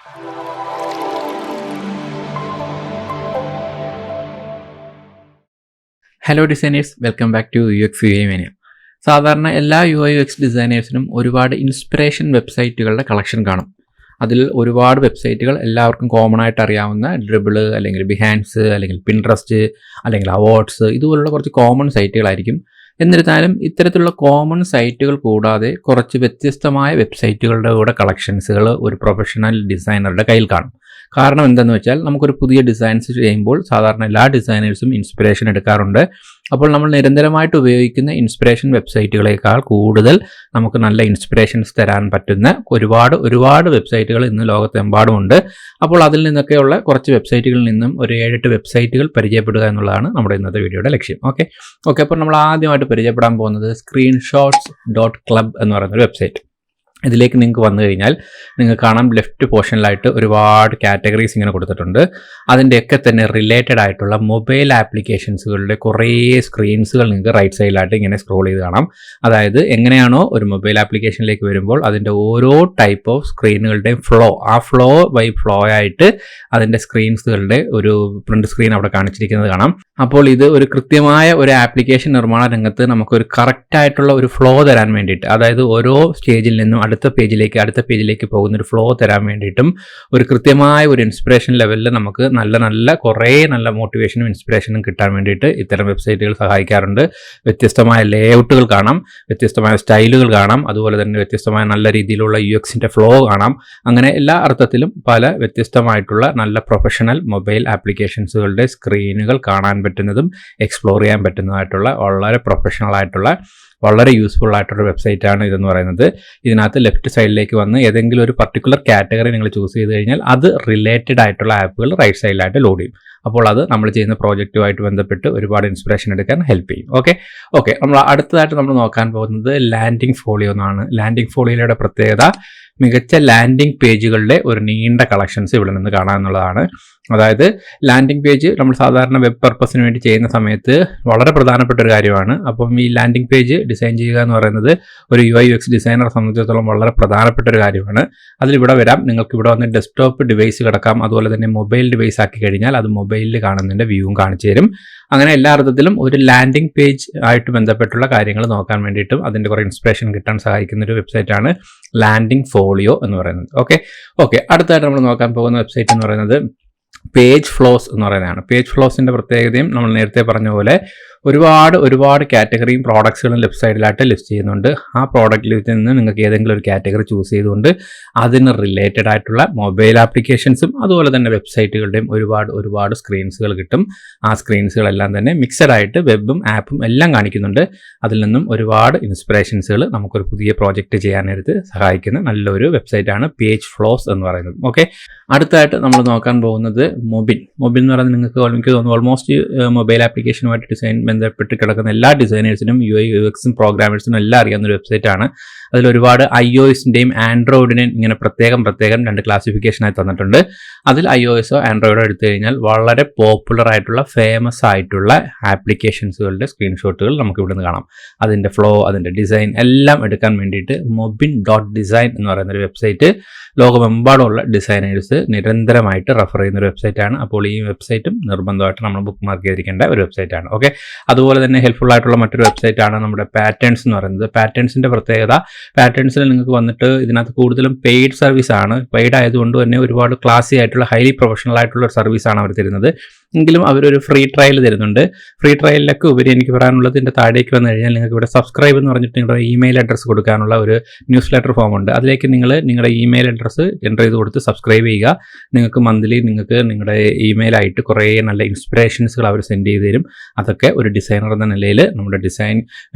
Hello designers, welcome back to uxuimania. സാധാരണ എല്ലാ UI/UX ഡിസൈനേഴ്സിനും ഒരുപാട് ഇൻസ്പിറേഷൻ വെബ്സൈറ്റുകളുടെ കളക്ഷൻ കാണും. അതിൽ ഒരുപാട് വെബ്സൈറ്റുകൾ എല്ലാവർക്കും കോമൺ ആയിട്ട് അറിയാവുന്ന ഡ്രിബിൾ അല്ലെങ്കിൽ ബിഹാൻസ് അല്ലെങ്കിൽ പിൻട്രസ്റ്റ് അല്ലെങ്കിൽ അവാർഡ്സ് ഇതുപോലുള്ള കുറച്ച് കോമൺ സൈറ്റുകളായിരിക്കും. എന്നിരുന്നാലും ഇത്തരത്തിലുള്ള കോമൺ സൈറ്റുകൾ കൂടാതെ കുറച്ച് വ്യത്യസ്തമായ വെബ്സൈറ്റുകളുടെ കൂടെ കളക്ഷൻസുകൾ ഒരു പ്രൊഫഷണൽ ഡിസൈനറുടെ കയ്യിൽ കാണും. കാരണം എന്തെന്ന് വെച്ചാൽ, നമുക്കൊരു പുതിയ ഡിസൈൻസ് ചെയ്യുമ്പോൾ സാധാരണ എല്ലാ ഡിസൈനേഴ്സും ഇൻസ്പിറേഷൻ എടുക്കാറുണ്ട്. അപ്പോൾ നമ്മൾ നിരന്തരമായിട്ട് ഉപയോഗിക്കുന്ന ഇൻസ്പിറേഷൻ വെബ്സൈറ്റുകളേക്കാൾ കൂടുതൽ നമുക്ക് നല്ല ഇൻസ്പിറേഷൻസ് തരാൻ പറ്റുന്ന ഒരുപാട് വെബ്സൈറ്റുകൾ ഇന്ന് ലോകത്തെമ്പാടുമുണ്ട്. അപ്പോൾ അതിൽ നിന്നൊക്കെയുള്ള കുറച്ച് വെബ്സൈറ്റുകളിൽ നിന്നും ഒരു 7-8 വെബ്സൈറ്റുകൾ പരിചയപ്പെടുക എന്നുള്ളതാണ് നമ്മുടെ ഇന്നത്തെ വീഡിയോയുടെ ലക്ഷ്യം. ഓക്കെ, അപ്പോൾ നമ്മൾ ആദ്യമായിട്ട് പരിചയപ്പെടാൻ പോകുന്നത് screenshots.club എന്ന് പറയുന്ന ഒരു വെബ്സൈറ്റ്. ഇതിലേക്ക് നിങ്ങൾക്ക് വന്നു കഴിഞ്ഞാൽ നിങ്ങൾക്ക് കാണാം, ലെഫ്റ്റ് പോർഷനിലായിട്ട് ഒരുപാട് കാറ്റഗറീസ് ഇങ്ങനെ കൊടുത്തിട്ടുണ്ട്. അതിൻ്റെയൊക്കെ തന്നെ റിലേറ്റഡ് ആയിട്ടുള്ള മൊബൈൽ ആപ്ലിക്കേഷൻസുകളുടെ കുറേ സ്ക്രീൻസുകൾ നിങ്ങൾക്ക് റൈറ്റ് സൈഡിലായിട്ട് ഇങ്ങനെ സ്ക്രോൾ ചെയ്ത് കാണാം. അതായത് എങ്ങനെയാണോ ഒരു മൊബൈൽ ആപ്ലിക്കേഷനിലേക്ക് വരുമ്പോൾ അതിൻ്റെ ഓരോ ടൈപ്പ് ഓഫ് സ്ക്രീനുകളുടെയും ഫ്ലോ ബൈ ഫ്ലോ ആയിട്ട് അതിൻ്റെ സ്ക്രീൻസുകളുടെ ഒരു പ്രിന്റ് സ്ക്രീൻ അവിടെ കാണിച്ചിരിക്കുന്നത് കാണാം. അപ്പോൾ ഇത് ഒരു കൃത്യമായ ഒരു ആപ്ലിക്കേഷൻ നിർമ്മാണ രംഗത്ത് നമുക്കൊരു കറക്റ്റായിട്ടുള്ള ഒരു ഫ്ലോ തരാൻ വേണ്ടിയിട്ട്, അതായത് ഓരോ സ്റ്റേജിൽ നിന്നും അടുത്ത പേജിലേക്ക് പോകുന്ന ഒരു ഫ്ലോ തരാൻ വേണ്ടിയിട്ടും ഒരു കൃത്യമായ ഒരു ഇൻസ്പിറേഷൻ ലെവലിൽ നമുക്ക് കുറേ നല്ല മോട്ടിവേഷനും ഇൻസ്പിറേഷനും കിട്ടാൻ വേണ്ടിയിട്ട് ഇത്തരം വെബ്സൈറ്റുകൾ സഹായിക്കാറുണ്ട്. വ്യത്യസ്തമായ ലേഔട്ടുകൾ കാണാം, വ്യത്യസ്തമായ സ്റ്റൈലുകൾ കാണാം, അതുപോലെ തന്നെ വ്യത്യസ്തമായ നല്ല രീതിയിലുള്ള UXന്റെ ഫ്ലോ കാണാം. അങ്ങനെ എല്ലാ അർത്ഥത്തിലും പല വ്യത്യസ്തമായിട്ടുള്ള നല്ല പ്രൊഫഷണൽ മൊബൈൽ ആപ്ലിക്കേഷൻസുകളുടെ സ്ക്രീനുകൾ കാണാൻ പറ്റുന്നതും എക്സ്പ്ലോർ ചെയ്യാൻ പറ്റുന്നതായിട്ടുള്ള വളരെ പ്രൊഫഷണൽ ആയിട്ടുള്ള വളരെ യൂസ്ഫുൾ ആയിട്ടുള്ള വെബ്സൈറ്റാണ് ഇതെന്ന് പറയുന്നത്. ഇതിനകത്ത് ലെഫ്റ്റ് സൈഡിലേക്ക് വന്ന് ഏതെങ്കിലും ഒരു പർട്ടിക്കുലർ കാറ്റഗറി നിങ്ങൾ ചൂസ് ചെയ്ത് കഴിഞ്ഞാൽ അത് റിലേറ്റഡ് ആയിട്ടുള്ള ആപ്പുകൾ റൈറ്റ് സൈഡിലായിട്ട് ലോഡ് ചെയ്യും. അപ്പോൾ അത് നമ്മൾ ചെയ്യുന്ന പ്രോജക്റ്റുമായിട്ട് ബന്ധപ്പെട്ട് ഒരുപാട് ഇൻസ്പിറേഷൻ എടുക്കാൻ ഹെൽപ്പ് ചെയ്യും. ഓക്കെ നമ്മൾ അടുത്തതായിട്ട് നമ്മൾ നോക്കാൻ പോകുന്നത് ലാൻഡിംഗ് ഫോളിയോ എന്നാണ്. ലാൻഡിംഗ് ഫോളിയോയുടെ പ്രത്യേകത മികച്ച ലാൻഡിംഗ് പേജുകളുടെ ഒരു നീണ്ട കളക്ഷൻസ് ഇവിടെ നിന്ന് കാണാമെന്നുള്ളതാണ്. അതായത് ലാൻഡിംഗ് പേജ് നമ്മൾ സാധാരണ വെബ് പർപ്പസിന് വേണ്ടി ചെയ്യുന്ന സമയത്ത് വളരെ പ്രധാനപ്പെട്ട ഒരു കാര്യമാണ്. അപ്പം ഈ ലാൻഡിംഗ് പേജ് ഡിസൈൻ ചെയ്യുക എന്ന് പറയുന്നത് ഒരു UI/UX ഡിസൈനറെ സംബന്ധിച്ചിടത്തോളം വളരെ പ്രധാനപ്പെട്ട ഒരു കാര്യമാണ്. അതിലിവിടെ വരാം, നിങ്ങൾക്ക് ഇവിടെ വന്ന് ഡെസ്ക്ടോപ്പ് ഡിവൈസ് കിടക്കാം, അതുപോലെ തന്നെ മൊബൈൽ ഡിവൈസ് ആക്കി കഴിഞ്ഞാൽ അത് മൊബൈലിൽ കാണുന്നതിൻ്റെ വ്യൂവും കാണിച്ചു തരും. അങ്ങനെ എല്ലാ അർത്ഥത്തിലും ഒരു ലാൻഡിംഗ് പേജ് ആയിട്ട് ബന്ധപ്പെട്ടുള്ള കാര്യങ്ങൾ നോക്കാൻ വേണ്ടിയിട്ടും അതിൻ്റെ കുറേ ഇൻസ്പിറേഷൻ കിട്ടാൻ സഹായിക്കുന്ന ഒരു വെബ്സൈറ്റാണ് ലാൻഡിംഗ് ഫോളിയോ എന്ന് പറയുന്നത്. ഓക്കെ അടുത്തായിട്ട് നമ്മൾ നോക്കാൻ പോകുന്ന വെബ്സൈറ്റ് എന്ന് പറയുന്നത് പേജ് ഫ്ലോസ് എന്ന് പറയുന്നതാണ്. പേജ് ഫ്ലോസിൻ്റെ പ്രത്യേകതയും നമ്മൾ നേരത്തെ പറഞ്ഞ പോലെ ഒരുപാട് കാറ്റഗറിയും പ്രോഡക്ട്സുകളും ലെഫ്റ്റ് സൈഡിലായിട്ട് ലിസ്റ്റ് ചെയ്യുന്നുണ്ട്. ആ പ്രോഡക്റ്റ് ലിസ്റ്റിൽ നിന്ന് നിങ്ങൾക്ക് ഏതെങ്കിലും ഒരു കാറ്റഗറി ചൂസ് ചെയ്തുകൊണ്ട് അതിന് റിലേറ്റഡ് ആയിട്ടുള്ള മൊബൈൽ ആപ്ലിക്കേഷൻസും അതുപോലെ തന്നെ വെബ്സൈറ്റുകളുടെയും ഒരുപാട് സ്ക്രീൻസുകൾ കിട്ടും. ആ സ്ക്രീൻസുകളെല്ലാം തന്നെ മിക്സഡ് ആയിട്ട് വെബും ആപ്പും എല്ലാം കാണിക്കുന്നുണ്ട്. അതിൽ നിന്നും ഒരുപാട് ഇൻസ്പിറേഷൻസുകൾ നമുക്കൊരു പുതിയ പ്രോജക്റ്റ് ചെയ്യാനായിട്ട് സഹായിക്കുന്ന നല്ലൊരു വെബ്സൈറ്റാണ് പേജ് ഫ്ലോസ് എന്ന് പറയുന്നത്. അടുത്തായിട്ട് നമ്മൾ നോക്കാൻ പോകുന്നത് മൊബിൻ എന്ന് പറയുന്നത് നിങ്ങൾക്ക് തോന്നുന്നു ഓൾമോസ്റ്റ് മൊബൈൽ ആപ്ലിക്കേഷനുമായിട്ട് ഡിസൈൻ ബന്ധപ്പെട്ട് കിടക്കുന്ന എല്ലാ ഡിസൈനേഴ്സിനും UI/UXും പ്രോഗ്രാമേഴ്സിനും എല്ലാം അറിയാവുന്ന ഒരു വെബ്സൈറ്റാണ്. അതിൽ ഒരുപാട് iOSൻ്റെയും ആൻഡ്രോയിഡിനെയും ഇങ്ങനെ പ്രത്യേകം 2 ക്ലാസിഫിക്കേഷനായി തന്നിട്ടുണ്ട്. അതിൽ iOSോ ആൻഡ്രോയിഡോ എടുത്തു കഴിഞ്ഞാൽ വളരെ പോപ്പുലർ ആയിട്ടുള്ള ഫേമസ് ആയിട്ടുള്ള ആപ്ലിക്കേഷൻസുകളുടെ സ്ക്രീൻഷോട്ടുകൾ നമുക്ക് ഇവിടുന്ന് കാണാം. അതിൻ്റെ ഫ്ലോ, അതിൻ്റെ ഡിസൈൻ എല്ലാം എടുക്കാൻ വേണ്ടിയിട്ട് mobin.design എന്ന് പറയുന്നൊരു വെബ്സൈറ്റ് ലോകമെമ്പാടുമുള്ള ഡിസൈനേഴ്സ് നിരന്തരമായിട്ട് റെഫർ ചെയ്യുന്ന ഒരു വെബ്സൈറ്റാണ്. അപ്പോൾ ഈ വെബ്സൈറ്റും നിർബന്ധമായിട്ട് നമ്മൾ ബുക്ക് മാർക്ക് ചെയ്തിരിക്കേണ്ട ഒരു വെബ്സൈറ്റാണ്. അതുപോലെ തന്നെ ഹെൽപ്ഫുൾ ആയിട്ടുള്ള മറ്റൊരു വെബ്സൈറ്റാണ് നമ്മുടെ പാറ്റേൺസ് എന്ന് പറയുന്നത്. പാറ്റേൺസിൻ്റെ പ്രത്യേകത, പാറ്റേൺസിൽ നിങ്ങൾക്ക് വന്നിട്ട് ഇതിനകത്ത് കൂടുതലും പെയ്ഡ് സർവീസ് ആണ്. പെയ്ഡ് ആയതുകൊണ്ട് തന്നെ ഒരുപാട് ക്ലാസി ആയിട്ടുള്ള ഹൈലി പ്രൊഫഷണൽ ആയിട്ടുള്ള ഒരു സർവീസാണ് അവർ തരുന്നത്. എങ്കിലും അവരൊരു ഫ്രീ ട്രയൽ തരുന്നുണ്ട്. ഫ്രീ ട്രയലിലൊക്കെ ഉപരി എനിക്ക് പറയാനുള്ളത്, ഇതിൻ്റെ താഴേക്ക് വന്നു കഴിഞ്ഞാൽ നിങ്ങൾക്ക് ഇവിടെ സബ്സ്ക്രൈബ് എന്ന് പറഞ്ഞിട്ട് നിങ്ങളുടെ ഇമെയിൽ അഡ്രസ്സ് കൊടുക്കാനുള്ള ഒരു ന്യൂസ് ലെറ്റർ ഫോം ഉണ്ട്. അതിലേക്ക് നിങ്ങൾ നിങ്ങളുടെ ഇമെയിൽ അഡ്രസ്സ് എൻ്റർ ചെയ്ത് കൊടുത്ത് സബ്സ്ക്രൈബ് ചെയ്യുക. നിങ്ങൾക്ക് മന്ത്ലി നിങ്ങളുടെ ഇമെയിലായിട്ട് കുറേ നല്ല ഇൻസ്പിറേഷൻസുകൾ അവർ സെൻഡ് ചെയ്ത് തരും. അതൊക്കെ ഒരു ഡിസൈനർ എന്ന നിലയിൽ നമ്മുടെ ഡിസൈൻ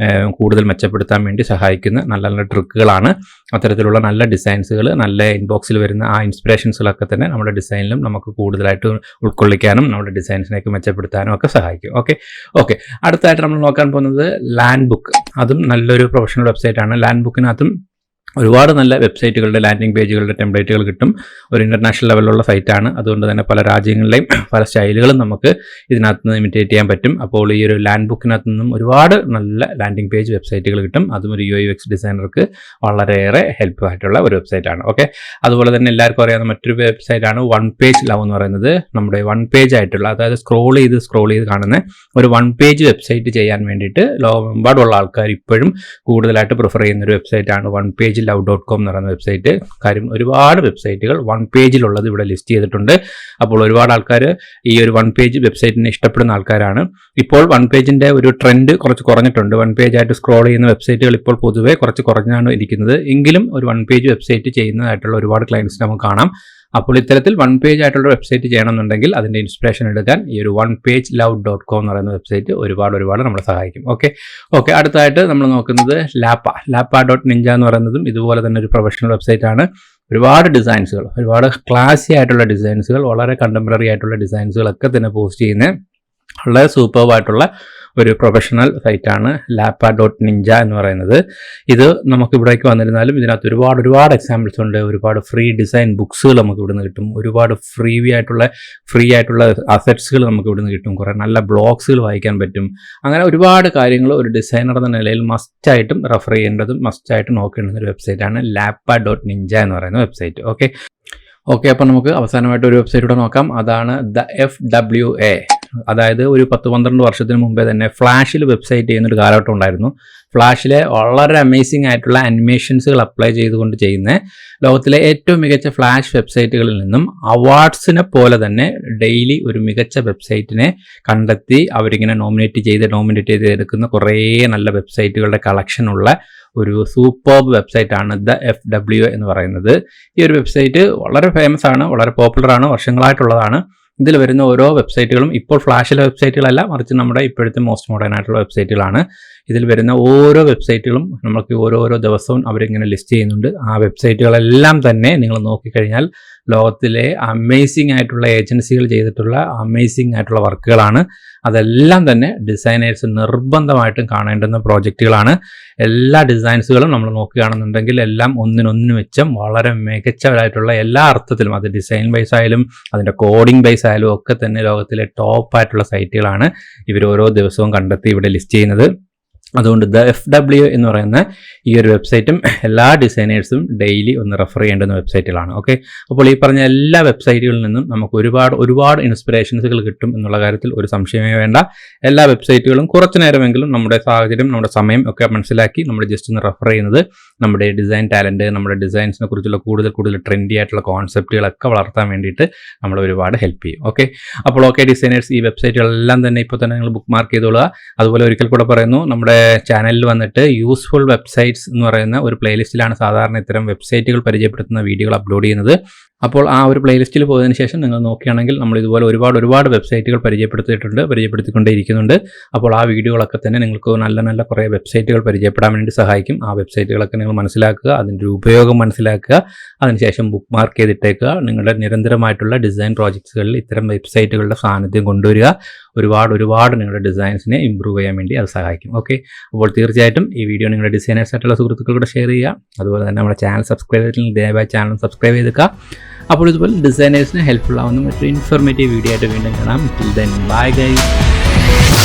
കൂടുതൽ മെച്ചപ്പെടുത്താൻ വേണ്ടി സഹായിക്കുന്ന നല്ല ട്രിക്കുകളാണ്. അത്തരത്തിലുള്ള നല്ല ഡിസൈൻസുകൾ, നല്ല ഇൻബോക്സിൽ വരുന്ന ആ ഇൻസ്പിറേഷൻസുകളൊക്കെ തന്നെ നമ്മുടെ ഡിസൈനിലും നമുക്ക് കൂടുതലായിട്ട് ഉൾക്കൊള്ളിക്കാനും നമ്മുടെ ഡിസൈൻസിനൊക്കെ മെച്ചപ്പെടുത്താനും ഒക്കെ സഹായിക്കും. ഓക്കെ അടുത്തായിട്ട് നമ്മൾ നോക്കാൻ പോകുന്നത് ലാൻഡ് ബുക്ക്. അതും നല്ലൊരു പ്രൊഫഷണൽ വെബ്സൈറ്റാണ്. ലാൻഡ് ബുക്കിനകത്തും ഒരുപാട് നല്ല വെബ്സൈറ്റുകളുടെ ലാൻഡിംഗ് പേജുകളുടെ ടെംപ്ലേറ്റുകൾ കിട്ടും. ഒരു ഇൻ്റർനാഷണൽ ലെവലിലുള്ള സൈറ്റാണ്. അതുകൊണ്ട് തന്നെ പല രാജ്യങ്ങളിലെയും പല സ്റ്റൈലുകളും നമുക്ക് ഇതിനകത്ത് നിന്ന് ഇമിറ്റേറ്റ് ചെയ്യാൻ പറ്റും. അപ്പോൾ ഈ ഒരു ലാൻഡ് ബുക്കിനകത്ത് നിന്നും ഒരുപാട് നല്ല ലാൻഡിംഗ് പേജ് വെബ്സൈറ്റുകൾ കിട്ടും. അതും ഒരു UX ഡിസൈനർക്ക് വളരെയേറെ ഹെൽപ്പ് ആയിട്ടുള്ള ഒരു വെബ്സൈറ്റാണ്. ഓക്കെ, അതുപോലെ തന്നെ എല്ലാവർക്കും അറിയാവുന്ന മറ്റൊരു വെബ്സൈറ്റാണ് വൺ പേജ് ലവ് എന്ന് പറയുന്നത്. നമ്മുടെ വൺ പേജ് ആയിട്ടുള്ള, അതായത് സ്ക്രോൾ ചെയ്ത് കാണുന്ന ഒരു വൺ പേജ് വെബ്സൈറ്റ് ചെയ്യാൻ വേണ്ടിയിട്ട് ലോകമെമ്പാടുള്ള ആൾക്കാർ ഇപ്പോഴും കൂടുതലായിട്ട് പ്രിഫർ ചെയ്യുന്ന ഒരു വെബ്സൈറ്റാണ് വൺ പേജ് love.com എന്ന് പറയുന്ന വെബ്സൈറ്റ്. കാര്യം ഒരുപാട് വെബ്സൈറ്റുകൾ വൺ പേജിലുള്ളത് ഇവിടെ ലിസ്റ്റ് ചെയ്തിട്ടുണ്ട്. അപ്പോൾ ഒരുപാട് ആൾക്കാർ ഈ ഒരു വൺ പേജ് വെബ്സൈറ്റിനെ ഇഷ്ടപ്പെടുന്ന ആൾക്കാരാണ്. ഇപ്പോൾ വൺ പേജിൻ്റെ ഒരു ട്രെൻഡ് കുറച്ച് കുറഞ്ഞിട്ടുണ്ട്. വൺ പേജ് ആയിട്ട് സ്ക്രോൾ ചെയ്യുന്ന വെബ്സൈറ്റുകൾ ഇപ്പോൾ പൊതുവേ കുറച്ച് കുറഞ്ഞാണ് ഇരിക്കുന്നത്. എങ്കിലും ഒരു വൺ പേജ് വെബ്സൈറ്റ് ചെയ്യുന്നതായിട്ടുള്ള ഒരുപാട് ക്ലയൻറ്റ്സ് നമുക്ക് കാണാം. അപ്പോൾ ഇത്തരത്തിൽ വൺ പേജ് ആയിട്ടുള്ള വെബ്സൈറ്റ് ചെയ്യണമെന്നുണ്ടെങ്കിൽ അതിൻ്റെ ഇൻസ്പിറേഷൻ എടുക്കാൻ ഈ ഒരു വൺ പേജ് love.com എന്ന് പറയുന്ന വെബ്സൈറ്റ് ഒരുപാട് നമ്മളെ സഹായിക്കും. ഓക്കെ അടുത്തായിട്ട് നമ്മൾ നോക്കുന്നത് ലാപ്പ.ninja എന്ന് പറയുന്നതും ഇതുപോലെ തന്നെ ഒരു പ്രൊഫഷണൽ വെബ്സൈറ്റ് ആണ്. ഒരുപാട് ഡിസൈൻസുകൾ, ഒരുപാട് ക്ലാസി ആയിട്ടുള്ള ഡിസൈൻസുകൾ, വളരെ കണ്ടംപററി ആയിട്ടുള്ള ഡിസൈൻസുകളൊക്കെ തന്നെ പോസ്റ്റ് ചെയ്യുന്ന വളരെ സൂപ്പർബായിട്ടുള്ള ഒരു പ്രൊഫഷണൽ സൈറ്റാണ് ലാപ്പ.ninja എന്ന് പറയുന്നത്. ഇത് നമുക്ക് ഇവിടേക്ക് വന്നിരുന്നാലും ഇതിനകത്ത് ഒരുപാട് എക്സാമ്പിൾസ് ഉണ്ട്. ഒരുപാട് ഫ്രീ ഡിസൈൻ ബുക്സുകൾ നമുക്ക് ഇവിടുന്ന് കിട്ടും. ഒരുപാട് ഫ്രീ ആയിട്ടുള്ള അസറ്റ്സുകൾ നമുക്ക് ഇവിടുന്ന് കിട്ടും. കുറേ നല്ല ബ്ലോഗ്സുകൾ വായിക്കാൻ പറ്റും. അങ്ങനെ ഒരുപാട് കാര്യങ്ങൾ ഒരു ഡിസൈനർ എന്ന നിലയിൽ മസ്റ്റായിട്ടും റെഫർ ചെയ്യേണ്ടതും മസ്റ്റായിട്ടും നോക്കേണ്ടുന്ന ഒരു വെബ്സൈറ്റാണ് ലാപ്പ.ninja എന്ന് പറയുന്ന വെബ്സൈറ്റ്. ഓക്കെ അപ്പോൾ നമുക്ക് അവസാനമായിട്ട് ഒരു വെബ്സൈറ്റ് കൂടെ നോക്കാം. അതാണ് FWA. അതായത് ഒരു 10-12 വർഷത്തിന് മുമ്പേ തന്നെ ഫ്ലാഷിൽ വെബ്സൈറ്റ് ചെയ്യുന്നൊരു കാലഘട്ടം ഉണ്ടായിരുന്നു. ഫ്ലാഷിലെ വളരെ അമേസിംഗ് ആയിട്ടുള്ള അനിമേഷൻസുകൾ അപ്ലൈ ചെയ്തുകൊണ്ട് ചെയ്യുന്ന ലോകത്തിലെ ഏറ്റവും മികച്ച ഫ്ലാഷ് വെബ്സൈറ്റുകളിൽ നിന്നും അവാർഡ്സിനെ പോലെ തന്നെ ഡെയിലി ഒരു മികച്ച വെബ്സൈറ്റിനെ കണ്ടെത്തി അവരിങ്ങനെ നോമിനേറ്റ് ചെയ്ത് എടുക്കുന്ന കുറേ നല്ല വെബ്സൈറ്റുകളുടെ കളക്ഷനുള്ള ഒരു സൂപ്പർബ് വെബ്സൈറ്റാണ് FWA എന്ന് പറയുന്നത്. ഈ ഒരു വെബ്സൈറ്റ് വളരെ ഫേമസ് ആണ്, വളരെ പോപ്പുലറാണ്, വർഷങ്ങളായിട്ടുള്ളതാണ്. ഇതിൽ വരുന്ന ഓരോ വെബ്സൈറ്റുകളും ഇപ്പോൾ ഫ്ലാഷിലെ വെബ്സൈറ്റുകളല്ല, മറിച്ച് നമ്മുടെ ഇപ്പോഴത്തെ മോസ്റ്റ് മോഡേൺ ആയിട്ടുള്ള വെബ്സൈറ്റുകളാണ്. ഇതിൽ വരുന്ന ഓരോ വെബ്സൈറ്റുകളും നമുക്ക് ഓരോ ദിവസവും അവരിങ്ങനെ ലിസ്റ്റ് ചെയ്യുന്നുണ്ട്. ആ വെബ്സൈറ്റുകളെല്ലാം തന്നെ നിങ്ങൾ നോക്കിക്കഴിഞ്ഞാൽ ലോകത്തിലെ അമേസിംഗ് ആയിട്ടുള്ള ഏജൻസികൾ ചെയ്തിട്ടുള്ള അമേസിംഗ് ആയിട്ടുള്ള വർക്കുകളാണ്. അതെല്ലാം തന്നെ ഡിസൈനേഴ്സ് നിർബന്ധമായിട്ടും കാണേണ്ടുന്ന പ്രോജക്റ്റുകളാണ്. എല്ലാ ഡിസൈൻസുകളും നമ്മൾ നോക്കുകയാണെന്നുണ്ടെങ്കിൽ എല്ലാം ഒന്നിനൊന്ന് മെച്ചം വളരെ മികച്ചവരായിട്ടുള്ള എല്ലാ അർത്ഥത്തിലും, അത് ഡിസൈൻ ബേസ് ആയാലും അതിൻ്റെ കോഡിംഗ് ബേസ് ആയാലും ഒക്കെ തന്നെ ലോകത്തിലെ ടോപ്പായിട്ടുള്ള സൈറ്റുകളാണ് ഇവർ ഓരോ ദിവസവും കണ്ടെത്തി ഇവിടെ ലിസ്റ്റ് ചെയ്യുന്നത്. അതുകൊണ്ട് FWA എന്ന് പറയുന്ന ഈ ഒരു വെബ്സൈറ്റും എല്ലാ ഡിസൈനേഴ്സും ഡെയിലി ഒന്ന് റെഫർ ചെയ്യേണ്ടുന്ന വെബ്സൈറ്റുകളാണ്. അപ്പോൾ ഈ പറഞ്ഞ എല്ലാ വെബ്സൈറ്റുകളിൽ നിന്നും നമുക്ക് ഒരുപാട് ഇൻസ്പിറേഷൻസുകൾ കിട്ടും എന്നുള്ള കാര്യത്തിൽ ഒരു സംശയമേ വേണ്ട. എല്ലാ വെബ്സൈറ്റുകളും കുറച്ച് നേരമെങ്കിലും നമ്മുടെ സാഹചര്യം, നമ്മുടെ സമയം ഒക്കെ മനസ്സിലാക്കി നമ്മൾ ജസ്റ്റ് ഒന്ന് റെഫർ ചെയ്യുന്നത് നമ്മുടെ ഡിസൈൻ ടാലൻറ്റ്, നമ്മുടെ ഡിസൈൻസിനെ കുറിച്ചുള്ള കൂടുതൽ ട്രെൻഡി ആയിട്ടുള്ള കോൺസെപ്റ്റുകളൊക്കെ വളർത്താൻ വേണ്ടിയിട്ട് നമ്മൾ ഒരുപാട് ഹെൽപ്പ് ചെയ്യും. അപ്പോൾ ഡിസൈനേഴ്സ്, ഈ വെബ്സൈറ്റുകളെല്ലാം തന്നെ ഇപ്പോൾ തന്നെ നിങ്ങൾ ബുക്ക് മാർക്ക് ചെയ്തോളുക. അതുപോലെ ഒരിക്കൽ കൂടെ പറയുന്നു, നമ്മുടെ ചാനലിൽ വന്നിട്ട് യൂസ്ഫുൾ വെബ്സൈറ്റ്സ് എന്ന് പറയുന്ന ഒരു പ്ലേലിസ്റ്റിലാണ് സാധാരണ ഇത്തരം വെബ്സൈറ്റുകൾ പരിചയപ്പെടുത്തുന്ന വീഡിയോകൾ അപ്ലോഡ് ചെയ്യുന്നത്. അപ്പോൾ ആ ഒരു പ്ലേലിസ്റ്റിൽ പോയതിനു ശേഷം നിങ്ങൾ നോക്കുകയാണെങ്കിൽ നമ്മൾ ഇതുപോലെ ഒരുപാട് വെബ്സൈറ്റുകൾ പരിചയപ്പെടുത്തിക്കൊണ്ടേയിരിക്കുന്നുണ്ട്. അപ്പോൾ ആ വീഡിയോകളൊക്കെ തന്നെ നിങ്ങൾക്ക് നല്ല കുറേ വെബ്സൈറ്റുകൾ പരിചയപ്പെടാൻ വേണ്ടി സഹായിക്കും. ആ വെബ്സൈറ്റുകളൊക്കെ നിങ്ങൾ മനസ്സിലാക്കുക, അതിൻ്റെ ഉപയോഗം മനസ്സിലാക്കുക, അതിനുശേഷം ബുക്ക് മാർക്ക് ചെയ്തിട്ടേക്കുക. നിങ്ങളുടെ നിരന്തരമായിട്ടുള്ള ഡിസൈൻ പ്രോജക്ട്സുകളിൽ ഇത്തരം വെബ്സൈറ്റുകളുടെ സാന്നിധ്യം കൊണ്ടുവരിക. ഒരുപാട് നിങ്ങളുടെ ഡിസൈൻസിനെ ഇമ്പ്രൂവ് ചെയ്യാൻ വേണ്ടി അത് സഹായിക്കും. അപ്പോൾ തീർച്ചയായിട്ടും ഈ വീഡിയോ നിങ്ങളുടെ ഡിസൈനേഴ്സ് ആയിട്ടുള്ള സുഹൃത്തുക്കളോട് ഷെയർ ചെയ്യുക. അതുപോലെ തന്നെ നമ്മുടെ ചാനൽ സബ്സ്ക്രൈബ് ചെയ്തിട്ടുണ്ടെങ്കിൽ ദയവായി ചാനൽ സബ്സ്ക്രൈബ് ചെയ്തേക്കുക. അപ്പോൾ ഇതുപോലെ ഡിസൈനേഴ്സിന് ഹെൽപ്ഫുൾ ആവുന്ന മറ്റൊരു ഇൻഫോർമേറ്റീവ് വീഡിയോ ആയിട്ട് വീണ്ടും കാണാം. Till then bye guys.